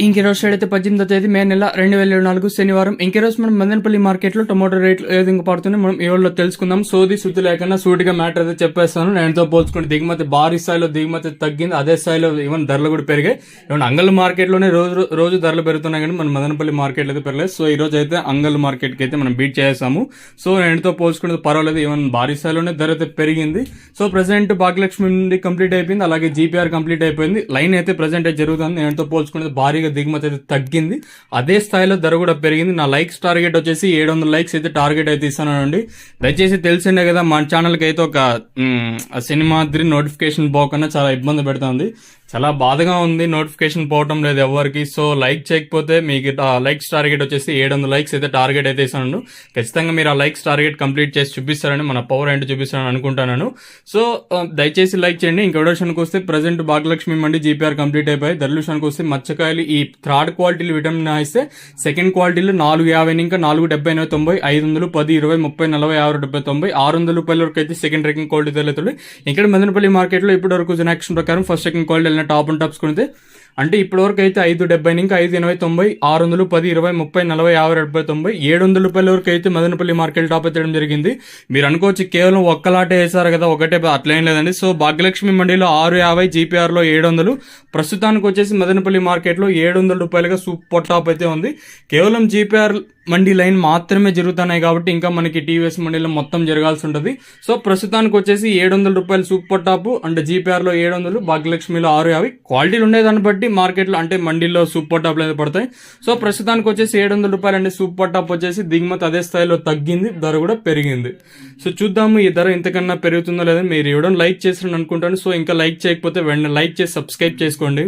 ఇంకెరోజు అయితే 18వ తేదీ మే నెల 2024 శనివారం. ఇంకెరోజు మనం మదనపల్లి మార్కెట్లో టొమాటో రేట్లు ఏ విధంగా పడుతున్నాయి మనం ఈ రోజులో తెలుసుకుందాం. సోది శుద్ధి లేకుండా సూటిగా మ్యాటర్ అయితే చెప్పేస్తాను. నేనుతో పోల్చుకుంటే దిగుమతి భారీ స్థాయిలో దిగుమతి తగ్గింది, అదే స్థాయిలో ఈవెన్ ధరలు కూడా పెరిగాయి. ఈవెన్ అంగల్ మార్కెట్లోనే రోజు ధరలు పెరుగుతున్నాయి, కానీ మన మదనపల్లి మార్కెట్లో అయితే పెరగలేదు. సో ఈ రోజు అయితే అంగల్ మార్కెట్కి అయితే మనం బీట్ చేసాము. సో నేనుతో పోల్చుకుంటే పర్వాలేదు, ఈవెన్ భారీ స్థాయిలోనే ధర అయితే పెరిగింది. సో ప్రజెంట్ భాగ్యలక్ష్మి నుండి కంప్లీట్ అయిపోయింది, అలాగే జీపీఆర్ కంప్లీట్ అయిపోయింది. లైన్ అయితే ప్రజెంట్ అయితే జరుగుతుంది. నేనుతో పోల్చుకుంటే భారీగా దిగుమతి అయితే తగ్గింది, అదే స్థాయిలో ధర కూడా పెరిగింది. నా లైక్స్ టార్గెట్ వచ్చేసి 700 లైక్స్ అయితే టార్గెట్ అయితే ఇస్తానండి. దయచేసి తెలిసిండే కదా, మన ఛానల్కి అయితే ఒక సినిమాద్రి నోటిఫికేషన్ పోకుండా చాలా ఇబ్బంది పెడుతుంది. చాలా బాధగా ఉంది, నోటిఫికేషన్ పోవటం లేదు ఎవరికి. సో లైక్ చేయకపోతే మీకు లైక్స్ టార్గెట్ వచ్చేసి 700 లైక్స్ అయితే టార్గెట్ అయితే ఇస్తాను. ఖచ్చితంగా మీరు ఆ లైక్స్ టార్గెట్ కంప్లీట్ చేసి చూపిస్తారని, మన పవర్ ఏంటో చూపిస్తారని అనుకుంటున్నాను. సో దయచేసి లైక్ చేయండి. ఇంక విషయానికి వస్తే ప్రజెంట్ భాగ్యలక్ష్మి మండి జీపీఆర్ కంప్లీట్ అయిపోయి. ధరల విషయానికి వస్తే మచ్చకాయలు ఈ థర్డ్ క్వాలిటీలు విటమిన్ ఇస్తే సెకండ్ క్వాలిటీలు 450 ఇంకా 470 90 500 10 20 30 40 50 70 90 600 రూపాయల వరకు అయితే సెకండ్ ర్యాంకింగ్ క్వాలిటీ ధరలు. ఇక్కడ మదనపల్లి మార్కెట్లో ఇప్పటి వరకు యాక్షన్ ప్రకారం first second quality top and tops కొనితే అంటే ఇప్పటి వరకు అయితే 570 ఇంకా 580 90 600 10 20 30 40 50 70 90 700 రూపాయల వరకు అయితే మదనపల్లి మార్కెట్ టాప్ ఎత్తడం జరిగింది. మీరు అనుకోవచ్చు కేవలం ఒక్కలాటే వేసారు కదా, ఒకటే అట్లేం లేదండి. సో భాగ్యలక్ష్మి మండీలో 650, జీపీఆర్ లో 700, ప్రస్తుతానికి వచ్చేసి మదనపల్లి మార్కెట్ లో 700 రూపాయలుగా సూపర్ టాప్ అయితే ఉంది. కేవలం జీపీఆర్ మండీ లైన్ మాత్రమే జరుగుతున్నాయి కాబట్టి ఇంకా మనకి టీవీఎస్ మండీలో మొత్తం జరగాల్సి ఉంటుంది. సో ప్రస్తుతానికి వచ్చేసి 700 రూపాయలు సూపర్ టాప్ అంటే జీపీఆర్ లో 700, భాగ్యలక్ష్మిలో 650. క్వాలిటీలు ఉండేదాన్ని బట్టి మార్కెట్లో అంటే మండీలో సూపర్ టాప్లు అయితే పడతాయి. సో ప్రస్తుతానికి వచ్చేసి 700 రూపాయలు అంటే సూపర్ టాప్ వచ్చేసి దిగుమతి అదే స్థాయిలో తగ్గింది, ధర కూడా పెరిగింది. సో చూద్దాము ఈ ధర ఇంతకన్నా పెరుగుతుందో లేదో. మీరు ఇవ్వడం లైక్ చేస్తారని అనుకుంటాను. సో ఇంకా లైక్ చేయకపోతే వెంటనే లైక్ చేసి సబ్స్క్రైబ్ చేసుకోండి.